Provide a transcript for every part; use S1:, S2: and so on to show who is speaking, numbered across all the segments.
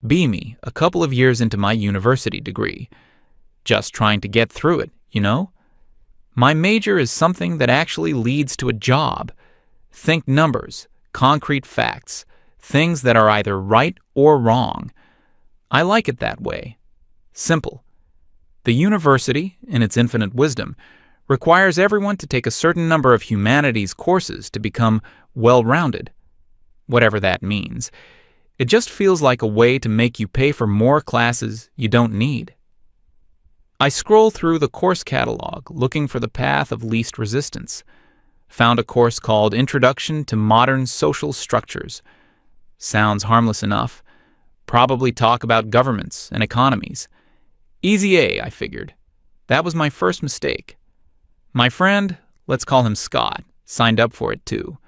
S1: Be me a couple of years into my university degree. Just trying to get through it, you know? My major is something that actually leads to a job. Think numbers, concrete facts, things that are either right or wrong. I like it that way. Simple. The university, in its infinite wisdom, requires everyone to take a certain number of humanities courses to become well-rounded. Whatever that means. It just feels like a way to make you pay for more classes you don't need. I scroll through the course catalog looking for the path of least resistance. Found a course called Introduction to Modern Social Structures. Sounds harmless enough. Probably talk about governments and economies. Easy A, I figured. That was my first mistake. My friend, let's call him Scott, signed up for it too.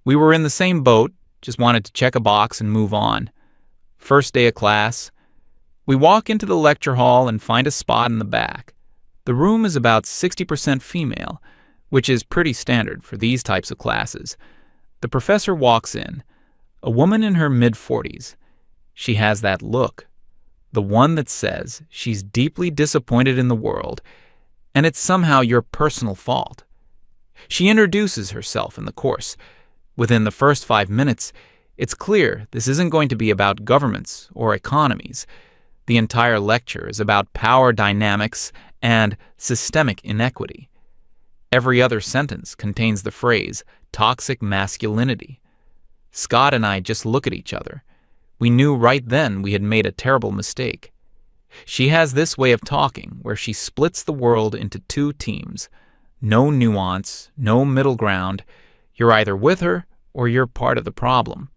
S1: We were in the same boat, just wanted to check a box and move on. First day of class. We walk into the lecture hall and find a spot in the back. The room is about 60% female, which is pretty standard for these types of classes. The professor walks in, a woman in her mid-40s. She has that look, the one that says she's deeply disappointed in the world, and it's somehow your personal fault. She introduces herself in the course. Within the first 5 minutes, it's clear this isn't going to be about governments or economies. The entire lecture is about power dynamics and systemic inequity. Every other sentence contains the phrase, toxic masculinity. Scott and I just look at each other. We knew right then we had made a terrible mistake. She has this way of talking where she splits the world into two teams. No nuance, no middle ground. You're either with her or you're part of the problem.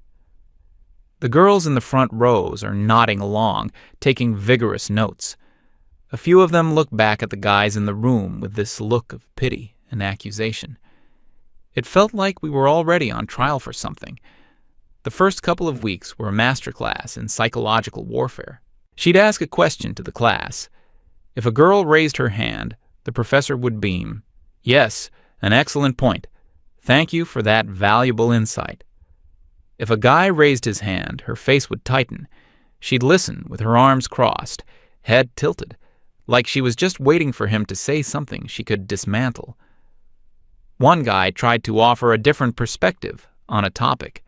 S1: The girls in the front rows are nodding along, taking vigorous notes. A few of them look back at the guys in the room with this look of pity and accusation. It felt like we were already on trial for something. The first couple of weeks were a masterclass in psychological warfare. She'd ask a question to the class. If a girl raised her hand, the professor would beam, "Yes, an excellent point. Thank you for that valuable insight." If a guy raised his hand, her face would tighten. She'd listen with her arms crossed, head tilted, like she was just waiting for him to say something she could dismantle. One guy tried to offer a different perspective on a topic.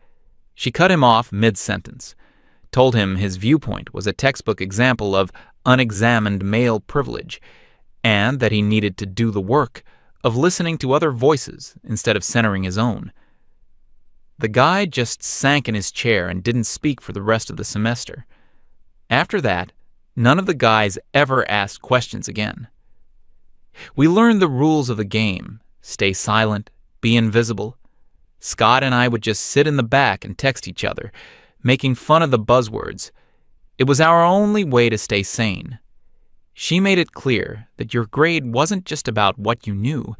S1: She cut him off mid-sentence, told him his viewpoint was a textbook example of unexamined male privilege, and that he needed to do the work of listening to other voices instead of centering his own. The guy just sank in his chair and didn't speak for the rest of the semester. After that, none of the guys ever asked questions again. We learned the rules of the game: stay silent, be invisible. Scott and I would just sit in the back and text each other, making fun of the buzzwords. It was our only way to stay sane. She made it clear that your grade wasn't just about what you knew,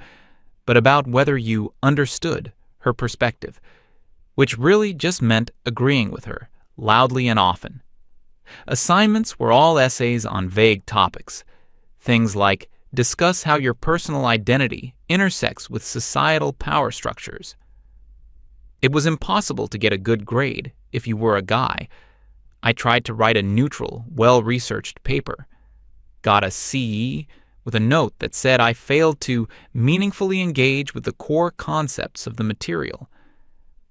S1: but about whether you understood her perspective, which really just meant agreeing with her, loudly and often. Assignments were all essays on vague topics. Things like, discuss how your personal identity intersects with societal power structures. It was impossible to get a good grade if you were a guy. I tried to write a neutral, well-researched paper. Got a C with a note that said I failed to meaningfully engage with the core concepts of the material.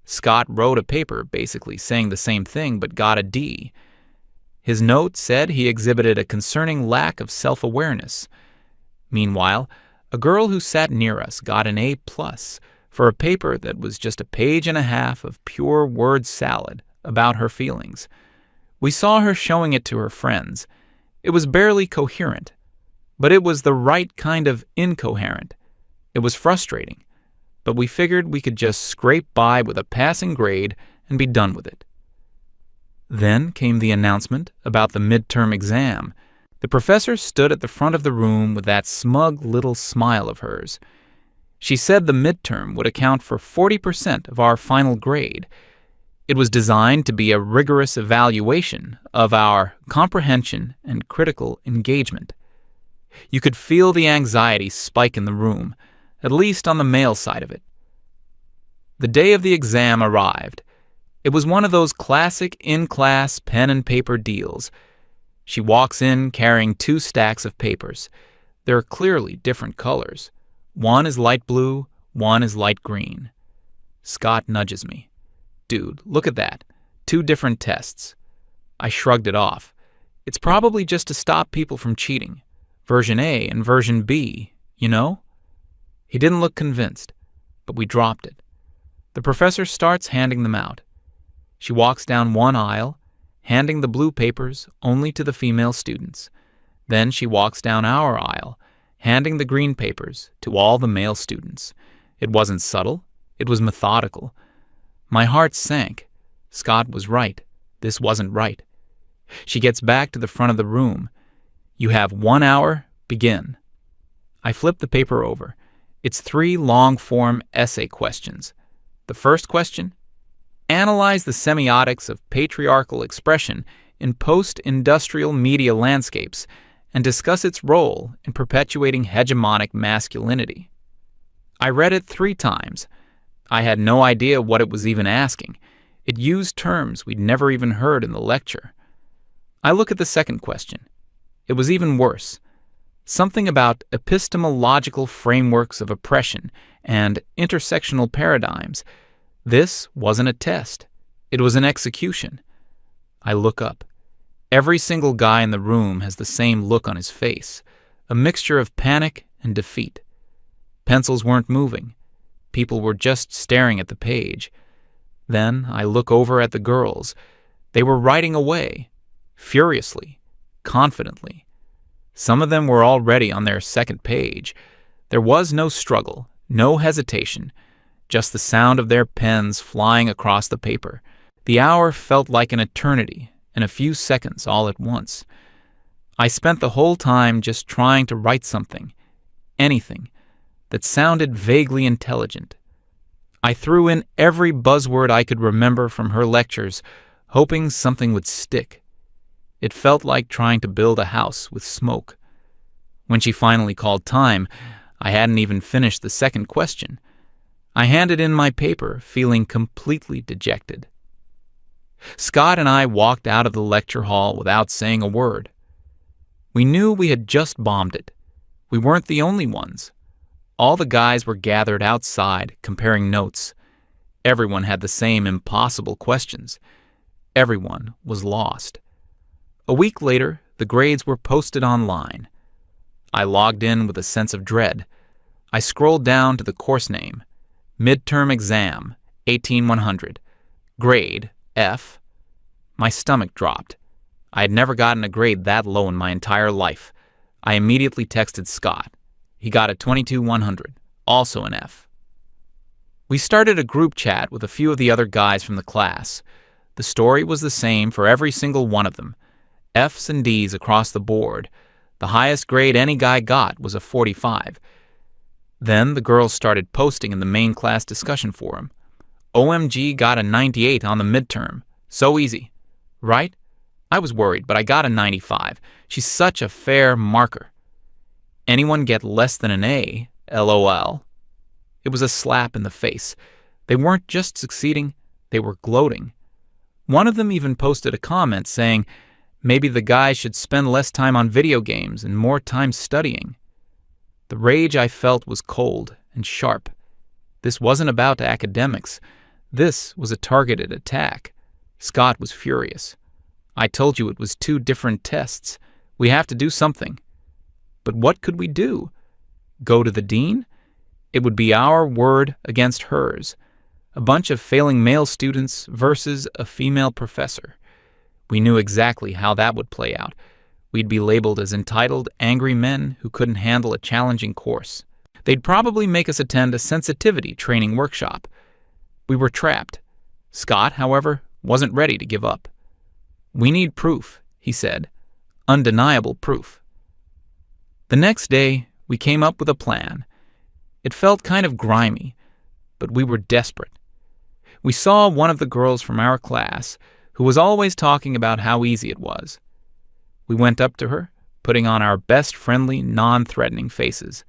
S1: Scott wrote a paper basically saying the same thing but got a D. His note said he exhibited a concerning lack of self-awareness. Meanwhile, a girl who sat near us got an A+ for a paper that was just a page and a half of pure word salad about her feelings. We saw her showing it to her friends. It was barely coherent, but it was the right kind of incoherent. It was frustrating, but we figured we could just scrape by with a passing grade and be done with it. Then came the announcement about the midterm exam. The professor stood at the front of the room with that smug little smile of hers. She said the midterm would account for 40% of our final grade. It was designed to be a rigorous evaluation of our comprehension and critical engagement. You could feel the anxiety spike in the room, at least on the male side of it. The day of the exam arrived. It was one of those classic in-class pen and paper deals. She walks in carrying 2 stacks of papers. They're clearly different colors. One is light blue, one is light green. Scott nudges me. Dude, look at that. 2 different tests. I shrugged it off. It's probably just to stop people from cheating. Version A and version B, you know? He didn't look convinced, but we dropped it. The professor starts handing them out. She walks down one aisle, handing the blue papers only to the female students. Then she walks down our aisle, handing the green papers to all the male students. It wasn't subtle. It was methodical. My heart sank. Scott was right. This wasn't right. She gets back to the front of the room. You have 1 hour. Begin. I flip the paper over. It's 3 long-form essay questions. The first question: analyze the semiotics of patriarchal expression in post-industrial media landscapes and discuss its role in perpetuating hegemonic masculinity. I read it 3 times. I had no idea what it was even asking. It used terms we'd never even heard in the lecture. I look at the second question. It was even worse. Something about epistemological frameworks of oppression and intersectional paradigms. This wasn't a test. It was an execution. I look up. Every single guy in the room has the same look on his face, a mixture of panic and defeat. Pencils weren't moving. People were just staring at the page. Then I look over at the girls. They were writing away, furiously, confidently. Some of them were already on their second page. There was no struggle, no hesitation, just the sound of their pens flying across the paper. The hour felt like an eternity, and a few seconds all at once. I spent the whole time just trying to write something, anything, that sounded vaguely intelligent. I threw in every buzzword I could remember from her lectures, hoping something would stick. It felt like trying to build a house with smoke. When she finally called time, I hadn't even finished the second question. I handed in my paper, feeling completely dejected. Scott and I walked out of the lecture hall without saying a word. We knew we had just bombed it. We weren't the only ones. All the guys were gathered outside, comparing notes. Everyone had the same impossible questions. Everyone was lost. A week later, the grades were posted online. I logged in with a sense of dread. I scrolled down to the course name. Midterm exam, 18100. Grade, F. My stomach dropped. I had never gotten a grade that low in my entire life. I immediately texted Scott. He got a 22100, also an F. We started a group chat with a few of the other guys from the class. The story was the same for every single one of them. F's and D's across the board. The highest grade any guy got was a 45. Then the girls started posting in the main class discussion forum. OMG got a 98 on the midterm. So easy. Right? I was worried, but I got a 95. She's such a fair marker. Anyone get less than an A? LOL. It was a slap in the face. They weren't just succeeding, they were gloating. One of them even posted a comment saying, maybe the guys should spend less time on video games and more time studying. The rage I felt was cold and sharp. This wasn't about academics. This was a targeted attack. Scott was furious. I told you it was 2 different tests. We have to do something. But what could we do? Go to the dean? It would be our word against hers. A bunch of failing male students versus a female professor. We knew exactly how that would play out. We'd be labeled as entitled, angry men who couldn't handle a challenging course. They'd probably make us attend a sensitivity training workshop. We were trapped. Scott, however, wasn't ready to give up. We need proof, he said. Undeniable proof. The next day, we came up with a plan. It felt kind of grimy, but we were desperate. We saw one of the girls from our class who was always talking about how easy it was. We went up to her, putting on our best friendly, non-threatening faces.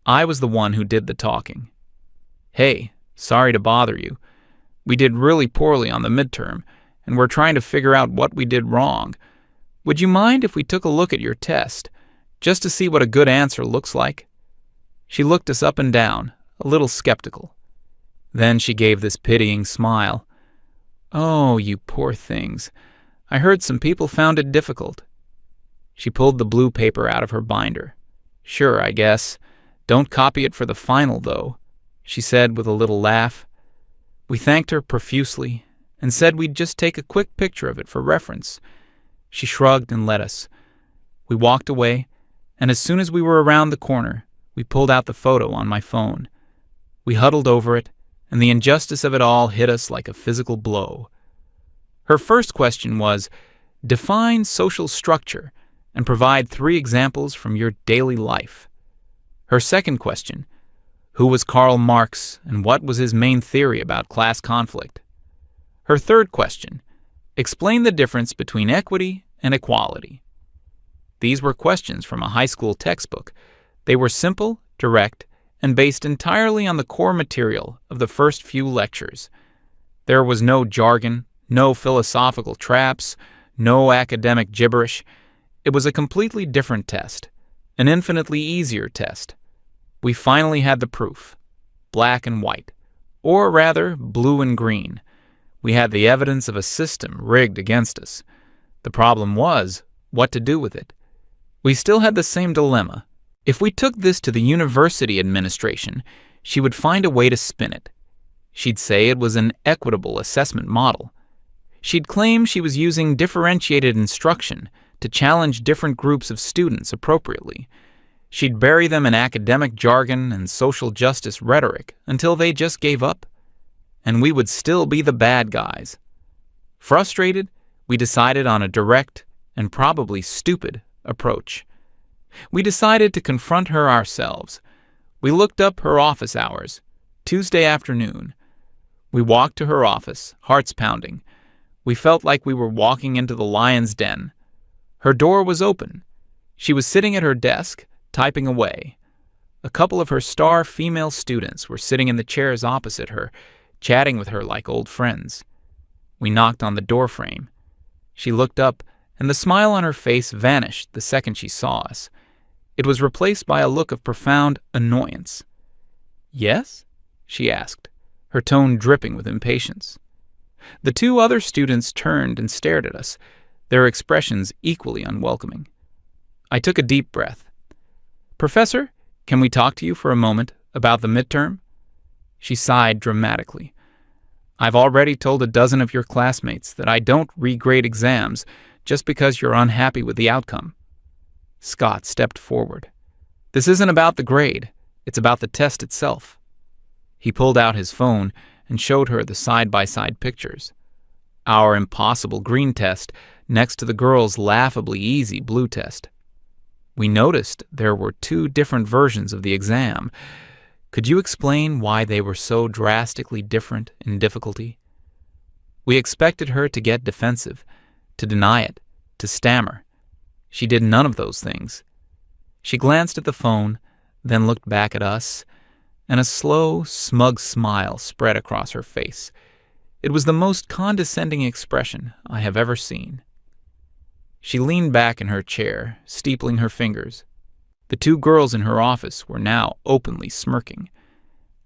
S1: I was the one who did the talking. Hey, sorry to bother you, We did really poorly on the midterm, and we're trying to figure out what we did wrong. Would you mind if we took a look at your test, just to see what a good answer looks like?" She looked us up and down, a little skeptical. Then she gave this pitying smile. "Oh, you poor things. I heard some people found it difficult." She pulled the blue paper out of her binder. "Sure, I guess. Don't copy it for the final, though," she said with a little laugh. We thanked her profusely and said we'd just take a quick picture of it for reference. She shrugged and let us. We walked away, and as soon as we were around the corner, we pulled out the photo on my phone. We huddled over it, and the injustice of it all hit us like a physical blow. Her first question was, "Define social structure and provide 3 examples from your daily life." Her second question, "Who was Karl Marx and what was his main theory about class conflict?" Her third question, "Explain the difference between equity and equality." These were questions from a high school textbook. They were simple, direct, and based entirely on the core material of the first few lectures. There was no jargon, no philosophical traps, no academic gibberish. It was a completely different test, an infinitely easier test. We finally had the proof, black and white, or rather, blue and green. We had the evidence of a system rigged against us. The problem was what to do with it. We still had the same dilemma. If we took this to the university administration, she would find a way to spin it. She'd say it was an equitable assessment model. She'd claim she was using differentiated instruction to challenge different groups of students appropriately. She'd bury them in academic jargon and social justice rhetoric until they just gave up. And we would still be the bad guys. Frustrated, we decided on a direct and probably stupid approach. We decided to confront her ourselves. We looked up her office hours, Tuesday afternoon. We walked to her office, hearts pounding. We felt like we were walking into the lion's den. Her door was open. She was sitting at her desk, typing away. A couple of her star female students were sitting in the chairs opposite her, chatting with her like old friends. We knocked on the doorframe. She looked up, and the smile on her face vanished the second she saw us. It was replaced by a look of profound annoyance. "Yes?" she asked, her tone dripping with impatience. The 2 other students turned and stared at us, their expressions equally unwelcoming. I took a deep breath. "Professor, can we talk to you for a moment about the midterm?" She sighed dramatically. "I've already told a dozen of your classmates that I don't regrade exams just because you're unhappy with the outcome." Scott stepped forward. "This isn't about the grade. It's about the test itself." He pulled out his phone and showed her the side-by-side pictures. Our impossible green test next to the girls' laughably easy blue test. We noticed there were 2 different versions of the exam. Could you explain why they were so drastically different in difficulty? We expected her to get defensive, to deny it, to stammer. She did none of those things. She glanced at the phone, then looked back at us, and a slow, smug smile spread across her face. It was the most condescending expression I have ever seen. She leaned back in her chair, steepling her fingers. The 2 girls in her office were now openly smirking.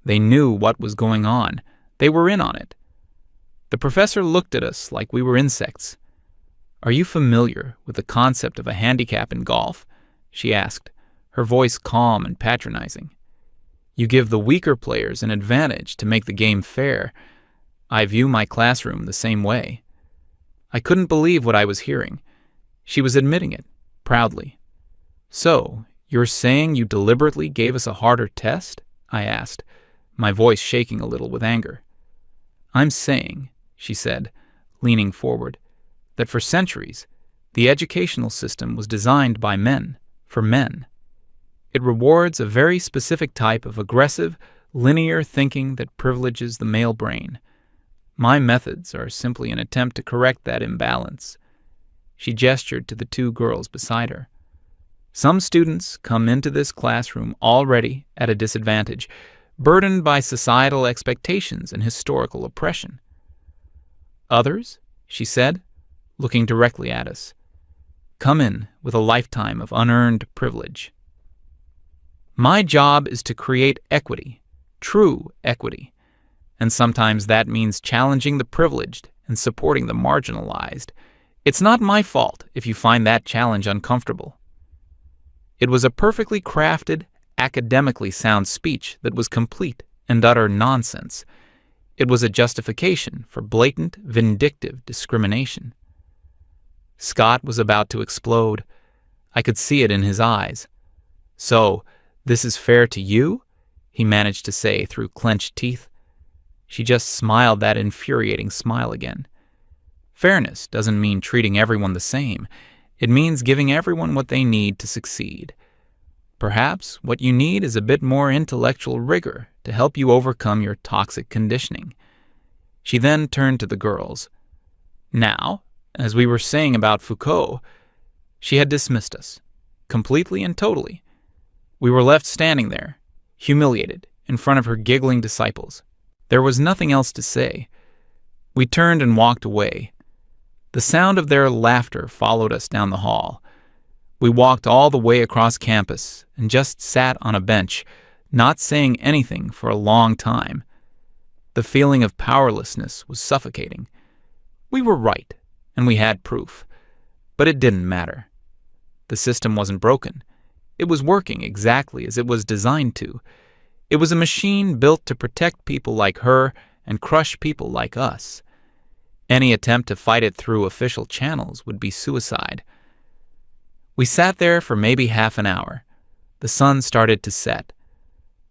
S1: They knew what was going on. They were in on it. The professor looked at us like we were insects. "Are you familiar with the concept of a handicap in golf?" she asked, her voice calm and patronizing. "You give the weaker players an advantage to make the game fair. I view my classroom the same way." I couldn't believe what I was hearing. She was admitting it, proudly. "So, you're saying you deliberately gave us a harder test?" I asked, my voice shaking a little with anger. "I'm saying," she said, leaning forward, "that for centuries, the educational system was designed by men, for men. It rewards a very specific type of aggressive, linear thinking that privileges the male brain. My methods are simply an attempt to correct that imbalance." She gestured to the 2 girls beside her. "Some students come into this classroom already at a disadvantage, burdened by societal expectations and historical oppression. Others, she said, looking directly at us, come in with a lifetime of unearned privilege. My job is to create equity, true equity, and sometimes that means challenging the privileged and supporting the marginalized. It's not my fault if you find that challenge uncomfortable. It was a perfectly crafted, academically sound speech that was complete and utter nonsense. It was a justification for blatant, vindictive discrimination. Scott was about to explode. I could see it in his eyes. "So, this is fair to you?" he managed to say through clenched teeth. She just smiled that infuriating smile again. Fairness doesn't mean treating everyone the same. It means giving everyone what they need to succeed. Perhaps what you need is a bit more intellectual rigor to help you overcome your toxic conditioning. She then turned to the girls. Now, as we were saying about Foucault, she had dismissed us, completely and totally. We were left standing there, humiliated, in front of her giggling disciples. There was nothing else to say. We turned and walked away. The sound of their laughter followed us down the hall. We walked all the way across campus and just sat on a bench, not saying anything for a long time. The feeling of powerlessness was suffocating. We were right, and we had proof. But it didn't matter. The system wasn't broken. It was working exactly as it was designed to. It was a machine built to protect people like her and crush people like us. Any attempt to fight it through official channels would be suicide. We sat there for maybe half an hour. The sun started to set.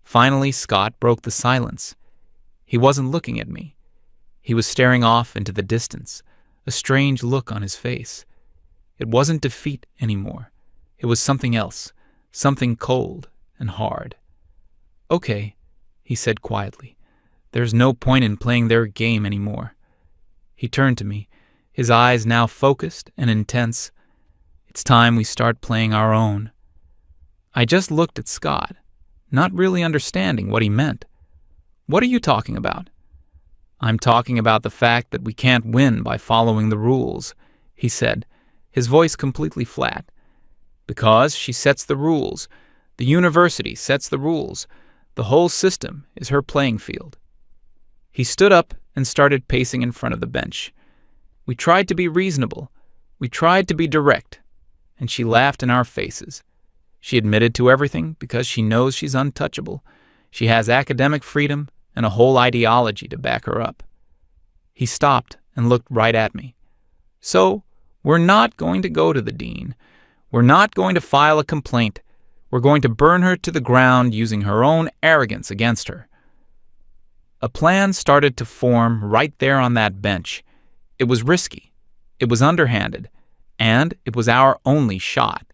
S1: Finally, Scott broke the silence. He wasn't looking at me. He was staring off into the distance, a strange look on his face. It wasn't defeat anymore. It was something else, something cold and hard. "Okay," he said quietly. "There's no point in playing their game anymore." He turned to me, his eyes now focused and intense. "It's time we start playing our own." I just looked at Scott, not really understanding what he meant. "What are you talking about?" "I'm talking about the fact that we can't win by following the rules," he said, his voice completely flat. "Because she sets the rules. The university sets the rules. The whole system is her playing field." He stood up and started pacing in front of the bench. We tried to be reasonable. We tried to be direct. And she laughed in our faces. She admitted to everything because she knows she's untouchable. She has academic freedom and a whole ideology to back her up. He stopped and looked right at me. "So, we're not going to go to the dean. We're not going to file a complaint. We're going to burn her to the ground using her own arrogance against her." A plan started to form right there on that bench. It was risky. It was underhanded. And it was our only shot.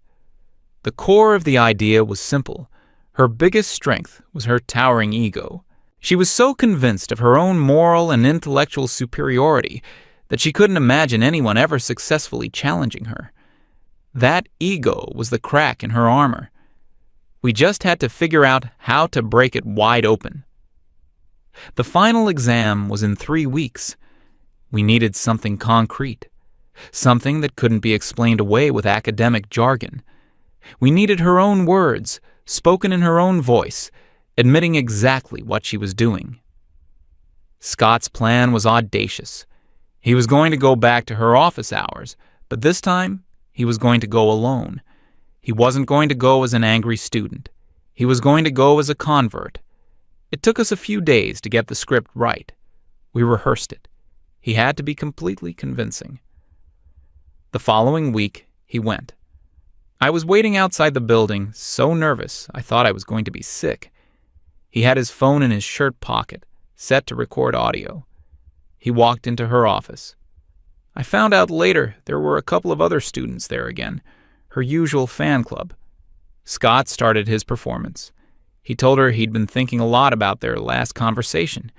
S1: The core of the idea was simple. Her biggest strength was her towering ego. She was so convinced of her own moral and intellectual superiority that she couldn't imagine anyone ever successfully challenging her. That ego was the crack in her armor. We just had to figure out how to break it wide open. The final exam was in 3 weeks. We needed something concrete. Something that couldn't be explained away with academic jargon. We needed her own words, spoken in her own voice, admitting exactly what she was doing. Scott's plan was audacious. He was going to go back to her office hours, but this time he was going to go alone. He wasn't going to go as an angry student. He was going to go as a convert. It took us a few days to get the script right. We rehearsed it. He had to be completely convincing. The following week, he went. I was waiting outside the building, so nervous I thought I was going to be sick. He had his phone in his shirt pocket, set to record audio. He walked into her office. I found out later there were a couple of other students there again, her usual fan club. Scott started his performance. He told her he'd been thinking a lot about their last conversation.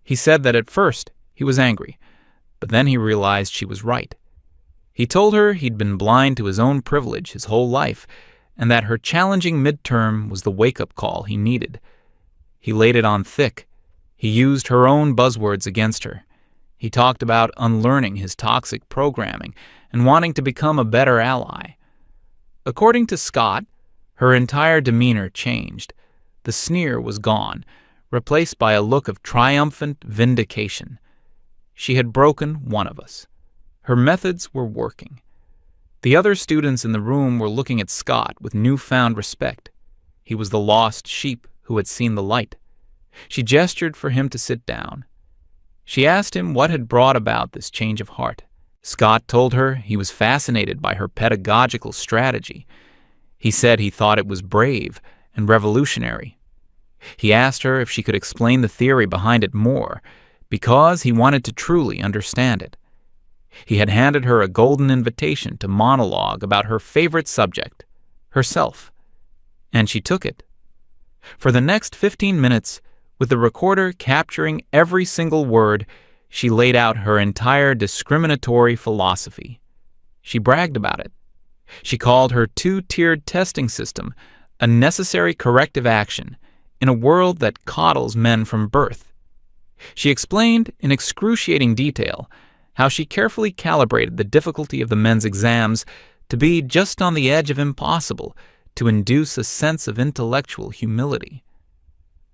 S1: He said that at first he was angry, but then he realized she was right. He told her he'd been blind to his own privilege his whole life, and that her challenging midterm was the wake-up call he needed. He laid it on thick. He used her own buzzwords against her. He talked about unlearning his toxic programming and wanting to become a better ally. According to Scott, her entire demeanor changed. The sneer was gone, replaced by a look of triumphant vindication. She had broken one of us. Her methods were working. The other students in the room were looking at Scott with newfound respect. He was the lost sheep who had seen the light. She gestured for him to sit down. She asked him what had brought about this change of heart. Scott told her he was fascinated by her pedagogical strategy. He said he thought it was brave and revolutionary. He asked her if she could explain the theory behind it more, because he wanted to truly understand it. He had handed her a golden invitation to monologue about her favorite subject, herself, and she took it. For the next 15 minutes, with the recorder capturing every single word, she laid out her entire discriminatory philosophy. She bragged about it. She called her two-tiered testing system a necessary corrective action in a world that coddles men from birth. She explained in excruciating detail how she carefully calibrated the difficulty of the men's exams to be just on the edge of impossible to induce a sense of intellectual humility.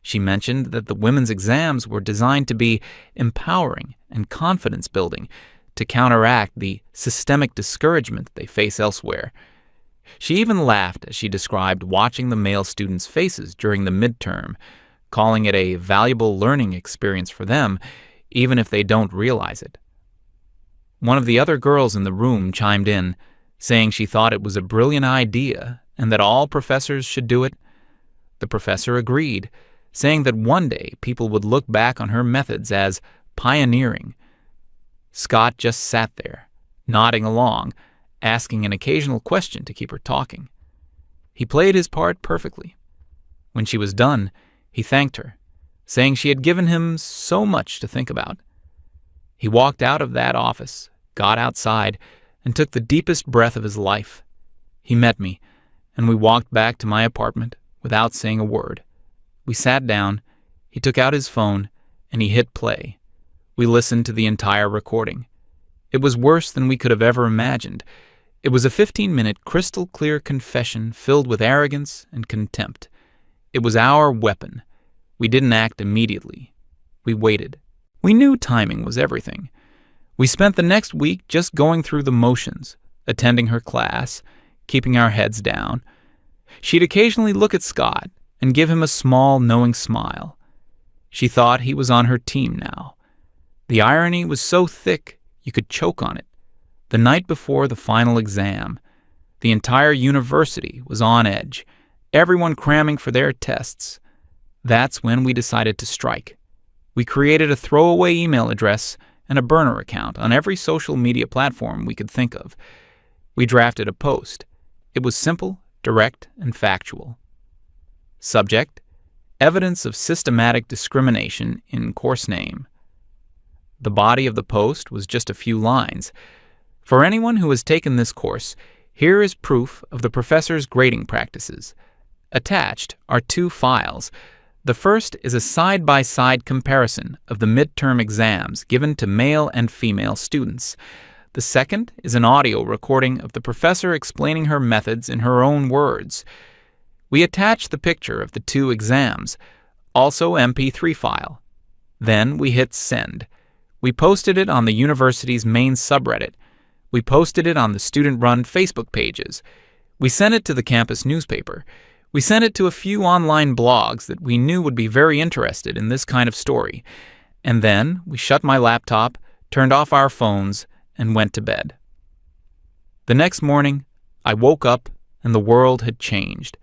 S1: She mentioned that the women's exams were designed to be empowering and confidence-building to counteract the systemic discouragement they face elsewhere. She even laughed as she described watching the male students' faces during the midterm, calling it a valuable learning experience for them, even if they don't realize it. One of the other girls in the room chimed in, saying she thought it was a brilliant idea and that all professors should do it. The professor agreed, saying that one day people would look back on her methods as pioneering. Scott just sat there, nodding along, asking an occasional question to keep her talking. He played his part perfectly. When she was done, he thanked her, saying she had given him so much to think about. He walked out of that office, got outside, and took the deepest breath of his life. He met me, and we walked back to my apartment without saying a word. We sat down, he took out his phone, and he hit play. We listened to the entire recording. It was worse than we could have ever imagined. It was a 15-minute crystal-clear confession filled with arrogance and contempt. It was our weapon. We didn't act immediately. We waited. We knew timing was everything. We spent the next week just going through the motions, attending her class, keeping our heads down. She'd occasionally look at Scott and give him a small, knowing smile. She thought he was on her team now. The irony was so thick you could choke on it. The night before the final exam, the entire university was on edge, everyone cramming for their tests. That's when we decided to strike. We created a throwaway email address and a burner account on every social media platform we could think of. We drafted a post. It was simple, direct, and factual. Subject: Evidence of systematic discrimination in course name. The body of the post was just a few lines. For anyone who has taken this course, here is proof of the professor's grading practices. Attached are 2 files. The first is a side-by-side comparison of the midterm exams given to male and female students. The second is an audio recording of the professor explaining her methods in her own words. We attached the picture of the 2 exams, also MP3 file. Then we hit send. We posted it on the university's main subreddit. We posted it on the student-run Facebook pages. We sent it to the campus newspaper. We sent it to a few online blogs that we knew would be very interested in this kind of story. And then we shut my laptop, turned off our phones, and went to bed. The next morning, I woke up and the world had changed.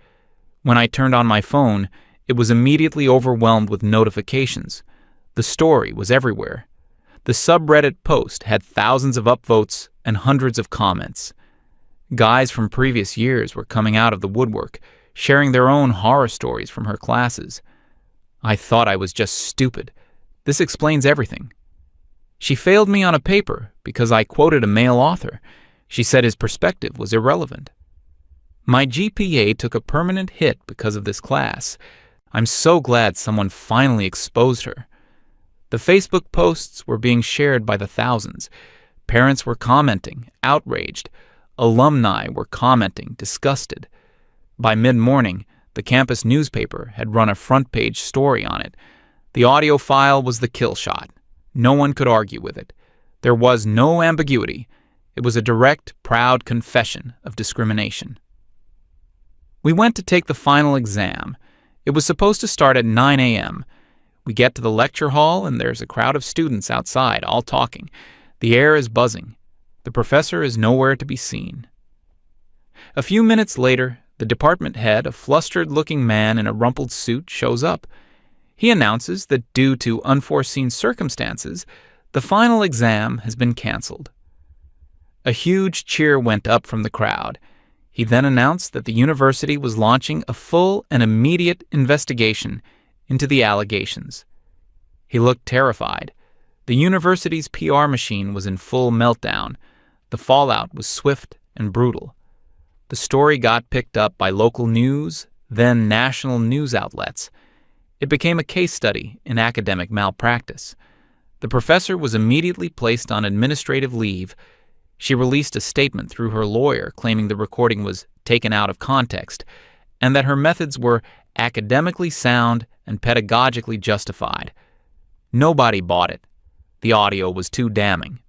S1: When I turned on my phone, it was immediately overwhelmed with notifications. The story was everywhere. The subreddit post had thousands of upvotes and hundreds of comments. Guys from previous years were coming out of the woodwork, sharing their own horror stories from her classes. I thought I was just stupid. This explains everything. She failed me on a paper because I quoted a male author. She said his perspective was irrelevant. My GPA took a permanent hit because of this class. I'm so glad someone finally exposed her. The Facebook posts were being shared by the thousands. Parents were commenting, outraged. Alumni were commenting, disgusted. By mid-morning, the campus newspaper had run a front-page story on it. The audio file was the kill shot. No one could argue with it. There was no ambiguity. It was a direct, proud confession of discrimination. We went to take the final exam. It was supposed to start at 9 a.m. We get to the lecture hall, and there's a crowd of students outside, all talking. The air is buzzing. The professor is nowhere to be seen. A few minutes later, the department head, a flustered-looking man in a rumpled suit, shows up. He announces that due to unforeseen circumstances, the final exam has been canceled. A huge cheer went up from the crowd. He then announced that the university was launching a full and immediate investigation into the allegations. He looked terrified. The university's PR machine was in full meltdown. The fallout was swift and brutal. The story got picked up by local news, then national news outlets. It became a case study in academic malpractice. The professor was immediately placed on administrative leave. She released a statement through her lawyer claiming the recording was taken out of context and that her methods were academically sound and pedagogically justified. Nobody bought it. The audio was too damning.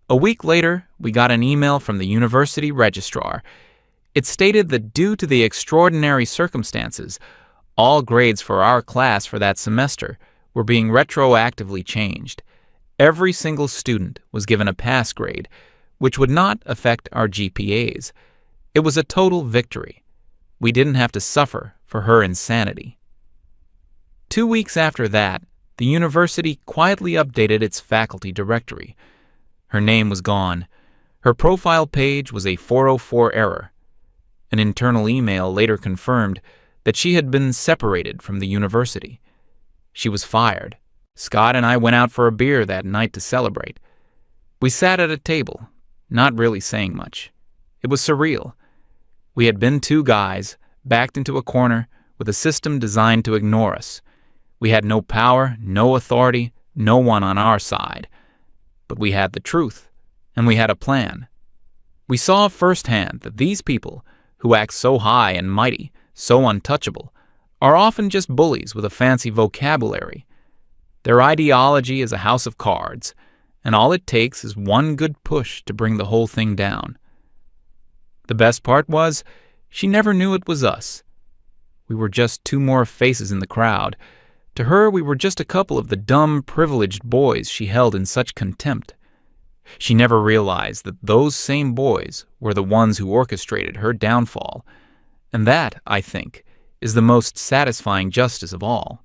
S1: A week later, we got an email from the university registrar. It stated that due to the extraordinary circumstances, all grades for our class for that semester were being retroactively changed. Every single student was given a pass grade, which would not affect our GPAs. It was a total victory. We didn't have to suffer for her insanity. 2 weeks after that, the university quietly updated its faculty directory. Her name was gone. Her profile page was a 404 error. An internal email later confirmed that she had been separated from the university. She was fired. Scott and I went out for a beer that night to celebrate. We sat at a table, not really saying much. It was surreal. We had been two guys, backed into a corner, with a system designed to ignore us. We had no power, no authority, no one on our side. But we had the truth, and we had a plan. We saw firsthand that these people, who act so high and mighty, so untouchable, are often just bullies with a fancy vocabulary. Their ideology is a house of cards, and all it takes is one good push to bring the whole thing down. The best part was, she never knew it was us. We were just two more faces in the crowd. To her, we were just a couple of the dumb, privileged boys she held in such contempt. She never realized that those same boys were the ones who orchestrated her downfall. And that, I think, is the most satisfying justice of all.